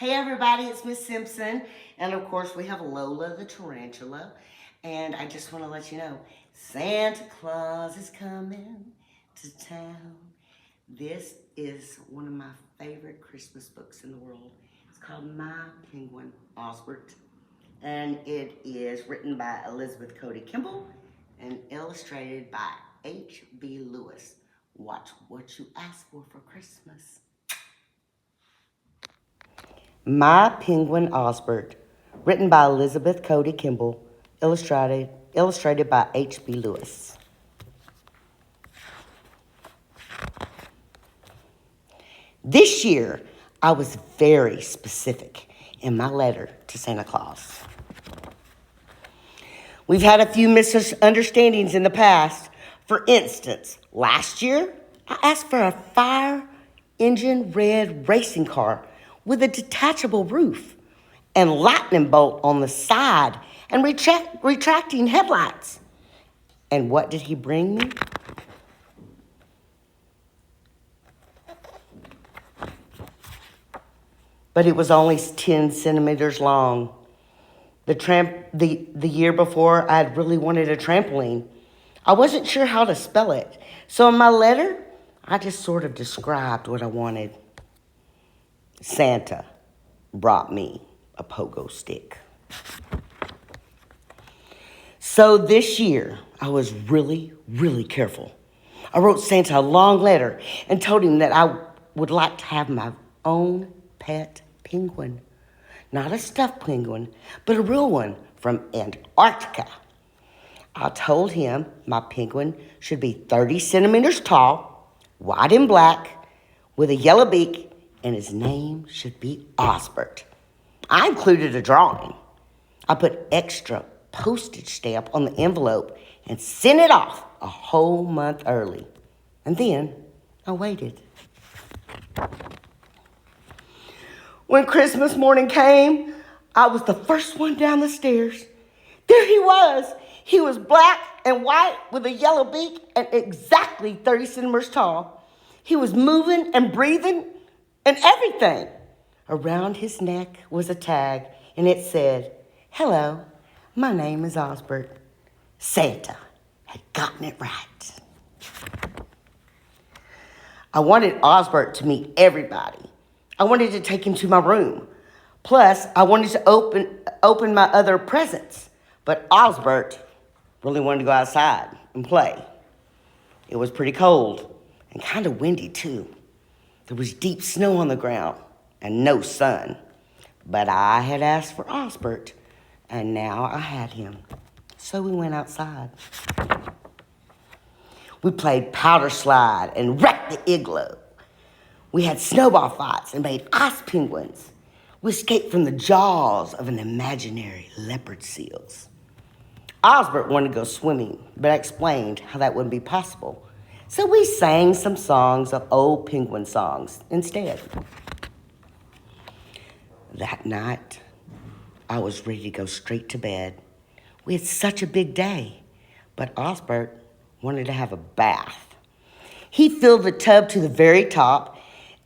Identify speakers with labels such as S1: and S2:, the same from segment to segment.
S1: Hey everybody, it's Miss Simpson, and of course we have Lola the tarantula, and I just want to let you know, Santa Claus is coming to town. This is one of my favorite Christmas books in the world. It's called My Penguin Osbert, and it is written by Elizabeth Cody Kimmel and illustrated by H.B. Lewis. Watch what you ask for Christmas. My Penguin Osbert, written by Elizabeth Cody Kimmel, illustrated by H.B. Lewis. This year, I was very specific in my letter to Santa Claus. We've had a few misunderstandings in the past. For instance, last year, I asked for a fire engine red racing car with a detachable roof and lightning bolt on the side and retracting headlights. And what did he bring me? But it was only 10 centimeters long. The year before, I had really wanted a trampoline. I wasn't sure how to spell it. So in my letter, I just sort of described what I wanted. Santa brought me a pogo stick. So this year, I was really, really careful. I wrote Santa a long letter and told him that I would like to have my own pet penguin. Not a stuffed penguin, but a real one from Antarctica. I told him my penguin should be 30 centimeters tall, white and black, with a yellow beak, and his name should be Osbert. I included a drawing. I put extra postage stamp on the envelope and sent it off a whole month early. And then I waited. When Christmas morning came, I was the first one down the stairs. There he was. He was black and white with a yellow beak and exactly 30 centimeters tall. He was moving and breathing and everything. Around his neck was a tag, and it said, "Hello, my name is Osbert." Santa had gotten it right. I wanted Osbert to meet everybody. I wanted to take him to my room. Plus, I wanted to open my other presents. But Osbert really wanted to go outside and play. It was pretty cold and kind of windy, too. There was deep snow on the ground and no sun. But I had asked for Osbert, and now I had him. So we went outside. We played powder slide and wrecked the igloo. We had snowball fights and made ice penguins. We escaped from the jaws of an imaginary leopard seals. Osbert wanted to go swimming, but I explained how that wouldn't be possible. So we sang some songs of old penguin songs instead. That night, I was ready to go straight to bed. We had such a big day, but Osbert wanted to have a bath. He filled the tub to the very top,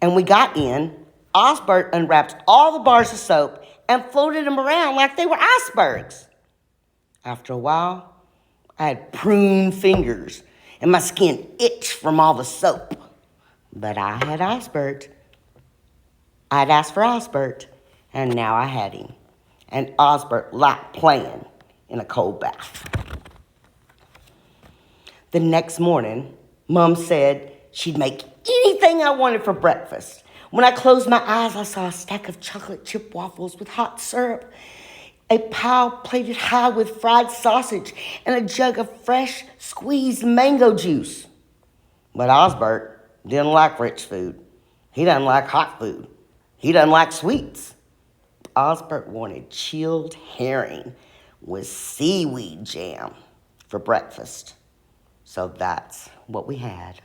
S1: and we got in. Osbert unwrapped all the bars of soap and floated them around like they were icebergs. After a while, I had prune fingers, and my skin itched from all the soap. But I had Osbert. I'd asked for Osbert, and now I had him. And Osbert liked playing in a cold bath. The next morning, Mom said she'd make anything I wanted for breakfast. When I closed my eyes, I saw a stack of chocolate chip waffles with hot syrup, a pile plated high with fried sausage, and a jug of fresh squeezed mango juice. But Osbert didn't like rich food. He doesn't like hot food. He doesn't like sweets. Osbert wanted chilled herring with seaweed jam for breakfast. So that's what we had.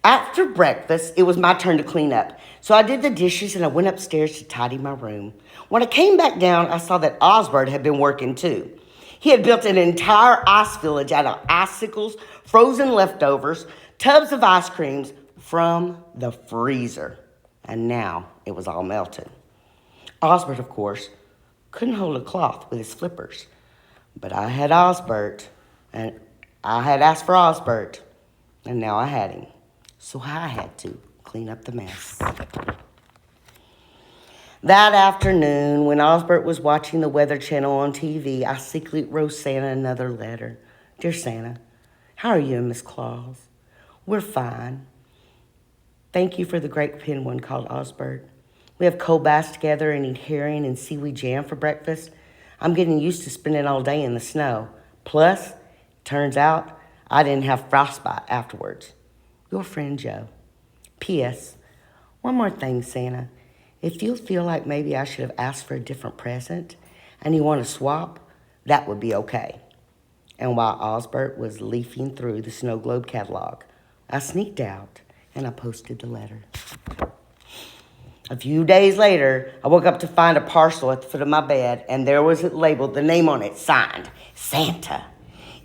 S1: After breakfast, it was my turn to clean up. So I did the dishes and I went upstairs to tidy my room. When I came back down, I saw that Osbert had been working too. He had built an entire ice village out of icicles, frozen leftovers, tubs of ice creams from the freezer. and now it was all melted. Osbert, of course, couldn't hold a cloth with his flippers, but I had Osbert, and I had asked for Osbert, and now I had him, so I had to clean up the mess. That afternoon, when Osbert was watching the Weather Channel on TV, I secretly wrote Santa another letter. Dear Santa, how are you and Miss Claus? We're fine. Thank you for the great penguin called Osbert. We have cold baths together and eat herring and seaweed jam for breakfast. I'm getting used to spending all day in the snow. Plus, turns out I didn't have frostbite afterwards. Your friend Joe. P.S. One more thing, Santa. If you feel like maybe I should have asked for a different present and you want to swap, that would be okay. And while Osbert was leafing through the Snow Globe catalog, I sneaked out and I posted the letter. A few days later, I woke up to find a parcel at the foot of my bed, and there was it labeled, the name on it, signed, Santa.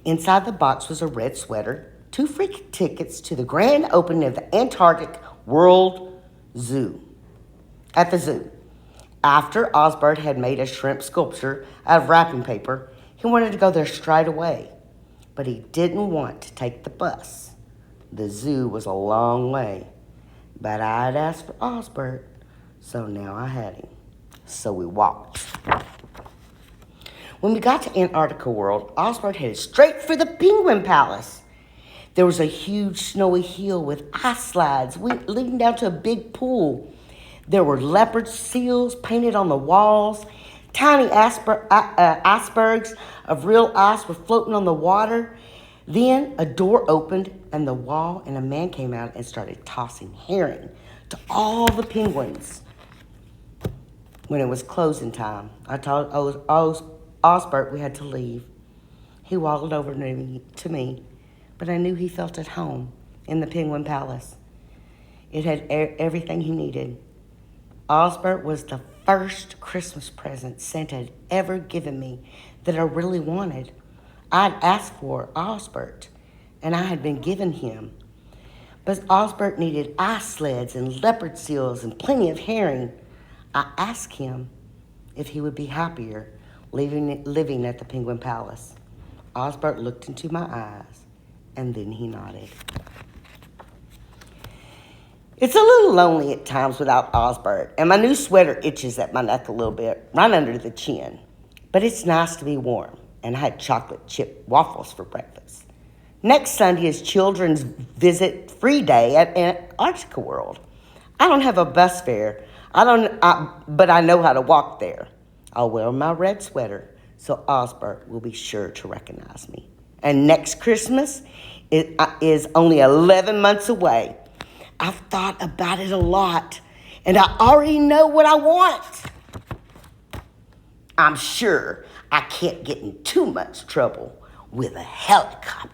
S1: Inside the box was a red sweater, 2 free tickets to the grand opening of the Antarctic World Zoo. At the zoo. After Osbert had made a shrimp sculpture out of wrapping paper, he wanted to go there straight away, but he didn't want to take the bus. The zoo was a long way, but I'd asked for Osbert, so now I had him. So we walked. When we got to Antarctica World, Osbert headed straight for the Penguin Palace. There was a huge snowy hill with ice slides leading down to a big pool. There were leopard seals painted on the walls. Tiny icebergs of real ice were floating on the water. Then a door opened and the wall and a man came out and started tossing herring to all the penguins. When it was closing time, I told Osbert we had to leave. He waddled over to me, but I knew he felt at home in the Penguin Palace. It had everything he needed. Osbert was the first Christmas present Santa had ever given me that I really wanted. I'd asked for Osbert, and I had been given him. But Osbert needed ice sleds and leopard seals and plenty of herring. I asked him if he would be happier living at the Penguin Palace. Osbert looked into my eyes, and then he nodded. It's a little lonely at times without Osbert, and my new sweater itches at my neck a little bit, right under the chin. But it's nice to be warm, and I had chocolate chip waffles for breakfast. Next Sunday is Children's Visit Free Day at Antarctica World. I don't have a bus fare, but I know how to walk there. I'll wear my red sweater, so Osbert will be sure to recognize me. And next Christmas is only 11 months away. I've thought about it a lot, and I already know what I want. I'm sure I can't get in too much trouble with a helicopter.